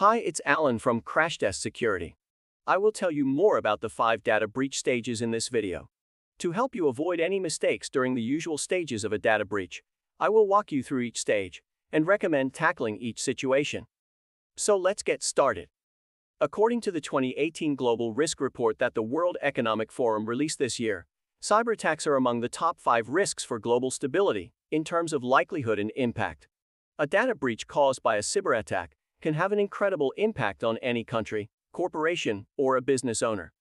Hi, it's Alan from Crashtest Security. I will tell you more about the 5 data breach stages in this video. To help you avoid any mistakes during the usual stages of a data breach, I will walk you through each stage and recommend tackling each situation. So let's get started. According to the 2018 Global Risk Report that the World Economic Forum released this year, cyberattacks are among the top 5 risks for global stability in terms of likelihood and impact. A data breach caused by a cyberattack can have an incredible impact on any country, corporation, or a business owner.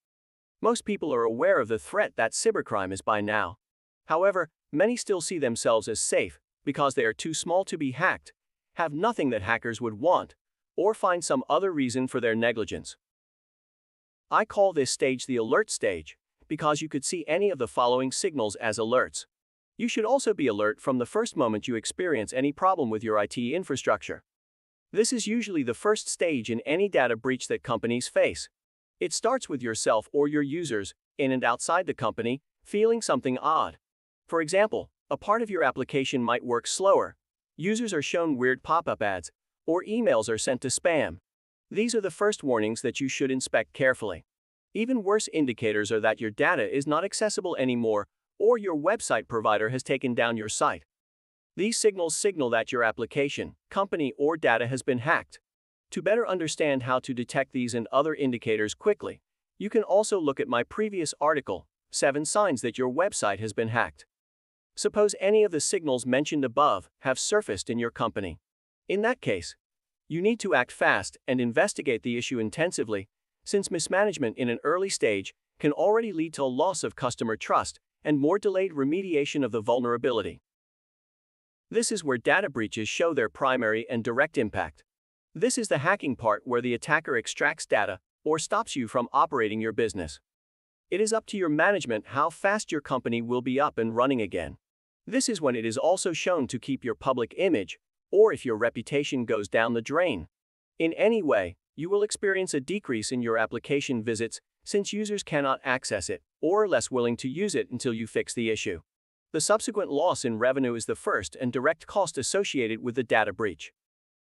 Most people are aware of the threat that cybercrime is by now. However, many still see themselves as safe because they are too small to be hacked, have nothing that hackers would want, or find some other reason for their negligence. I call this stage the alert stage because you could see any of the following signals as alerts. You should also be alert from the first moment you experience any problem with your IT infrastructure. This is usually the first stage in any data breach that companies face. It starts with yourself or your users, in and outside the company, feeling something odd. For example, a part of your application might work slower, users are shown weird pop-up ads, or emails are sent to spam. These are the first warnings that you should inspect carefully. Even worse indicators are that your data is not accessible anymore, or your website provider has taken down your site. These signals signal that your application, company, or data has been hacked. To better understand how to detect these and other indicators quickly, you can also look at my previous article, 7 Signs that Your Website Has Been Hacked. Suppose any of the signals mentioned above have surfaced in your company. In that case, you need to act fast and investigate the issue intensively, since mismanagement in an early stage can already lead to a loss of customer trust and more delayed remediation of the vulnerability. This is where data breaches show their primary and direct impact. This is the hacking part where the attacker extracts data or stops you from operating your business. It is up to your management how fast your company will be up and running again. This is when it is also shown to keep your public image, or if your reputation goes down the drain. In any way, you will experience a decrease in your application visits since users cannot access it or are less willing to use it until you fix the issue. The subsequent loss in revenue is the first and direct cost associated with the data breach.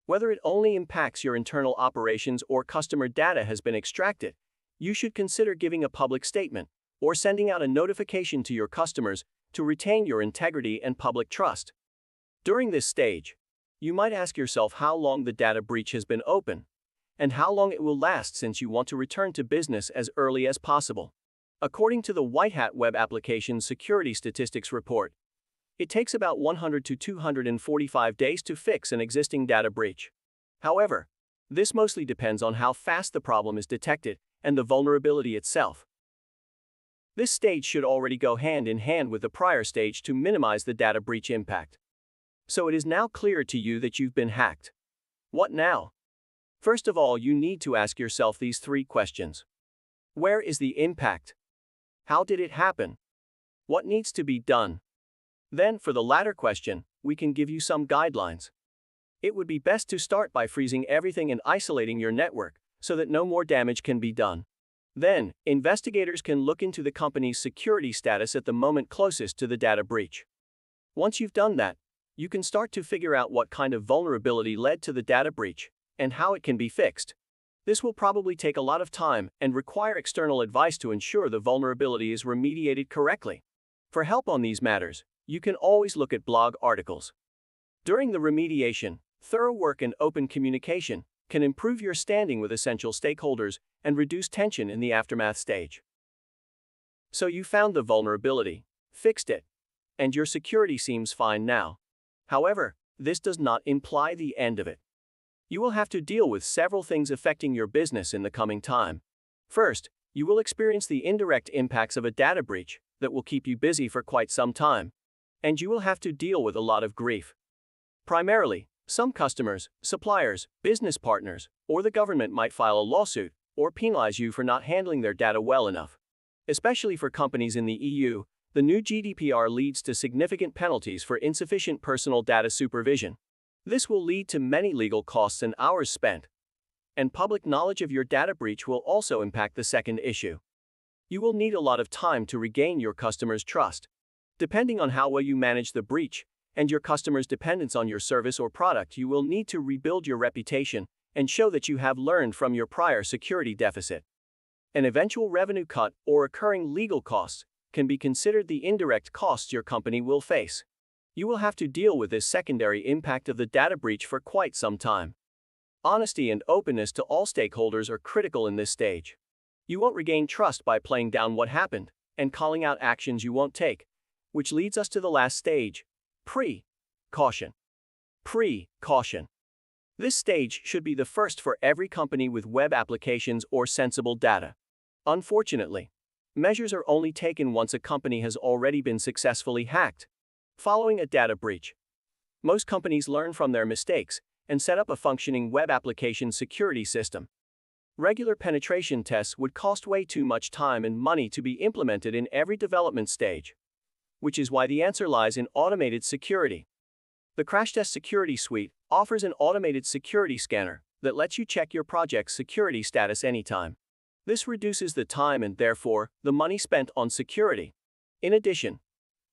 Whether it only impacts your internal operations or customer data has been extracted, you should consider giving a public statement or sending out a notification to your customers to retain your integrity and public trust. During this stage, you might ask yourself how long the data breach has been open and how long it will last since you want to return to business as early as possible. According to the White Hat Web Application Security Statistics Report, it takes about 100 to 245 days to fix an existing data breach. However, this mostly depends on how fast the problem is detected and the vulnerability itself. This stage should already go hand in hand with the prior stage to minimize the data breach impact. So it is now clear to you that you've been hacked. What now? First of all, you need to ask yourself these 3 questions. Where is the impact? How did it happen? What needs to be done? Then, for the latter question, we can give you some guidelines. It would be best to start by freezing everything and isolating your network so that no more damage can be done. Then, investigators can look into the company's security status at the moment closest to the data breach. Once you've done that, you can start to figure out what kind of vulnerability led to the data breach and how it can be fixed. This will probably take a lot of time and require external advice to ensure the vulnerability is remediated correctly. For help on these matters, you can always look at blog articles. During the remediation, thorough work and open communication can improve your standing with essential stakeholders and reduce tension in the aftermath stage. So you found the vulnerability, fixed it, and your security seems fine now. However, this does not imply the end of it. You will have to deal with several things affecting your business in the coming time. First, you will experience the indirect impacts of a data breach that will keep you busy for quite some time, and you will have to deal with a lot of grief. Primarily, some customers, suppliers, business partners, or the government might file a lawsuit or penalize you for not handling their data well enough. Especially for companies in the EU, the new GDPR leads to significant penalties for insufficient personal data supervision. This will lead to many legal costs and hours spent. And public knowledge of your data breach will also impact the second issue. You will need a lot of time to regain your customers' trust. Depending on how well you manage the breach and your customers' dependence on your service or product, you will need to rebuild your reputation and show that you have learned from your prior security deficit. An eventual revenue cut or recurring legal costs can be considered the indirect costs your company will face. You will have to deal with this secondary impact of the data breach for quite some time. Honesty and openness to all stakeholders are critical in this stage. You won't regain trust by playing down what happened and calling out actions you won't take, which leads us to the last stage: pre-caution. Pre-caution. This stage should be the first for every company with web applications or sensible data. Unfortunately, measures are only taken once a company has already been successfully hacked. Following a data breach, most companies learn from their mistakes and set up a functioning web application security system. Regular penetration tests would cost way too much time and money to be implemented in every development stage, which is why the answer lies in automated security. The Crashtest Security Suite offers an automated security scanner that lets you check your project's security status anytime. This reduces the time and therefore the money spent on security. In addition,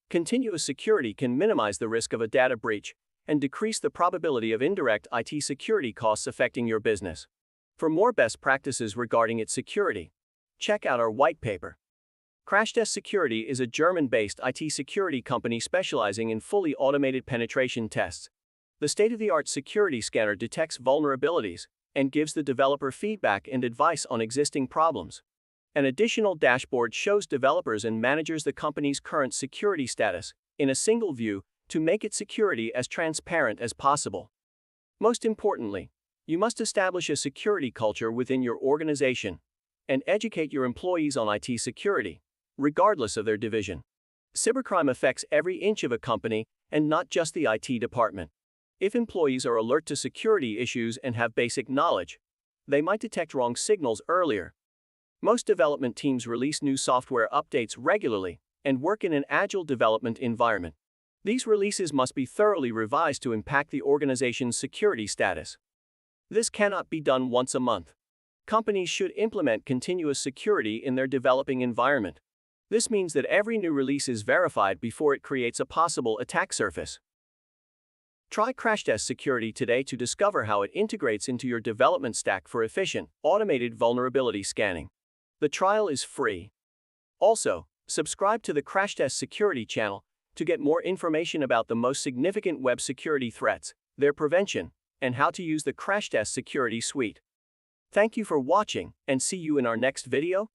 continuous security can minimize the risk of a data breach and decrease the probability of indirect IT security costs affecting your business. For more best practices regarding its security, check out our white paper. Crashtest Security is a German-based IT security company specializing in fully automated penetration tests. The state-of-the-art security scanner detects vulnerabilities and gives the developer feedback and advice on existing problems. An additional dashboard shows developers and managers the company's current security status in a single view to make its security as transparent as possible. Most importantly, you must establish a security culture within your organization and educate your employees on IT security, regardless of their division. Cybercrime affects every inch of a company and not just the IT department. If employees are alert to security issues and have basic knowledge, they might detect wrong signals earlier. Most development teams release new software updates regularly and work in an agile development environment. These releases must be thoroughly revised to impact the organization's security status. This cannot be done once a month. Companies should implement continuous security in their developing environment. This means that every new release is verified before it creates a possible attack surface. Try Crashtest Security today to discover how it integrates into your development stack for efficient, automated vulnerability scanning. The trial is free. Also, subscribe to the Crashtest Security Channel to get more information about the most significant web security threats, their prevention, and how to use the Crashtest Security Suite. Thank you for watching, and see you in our next video.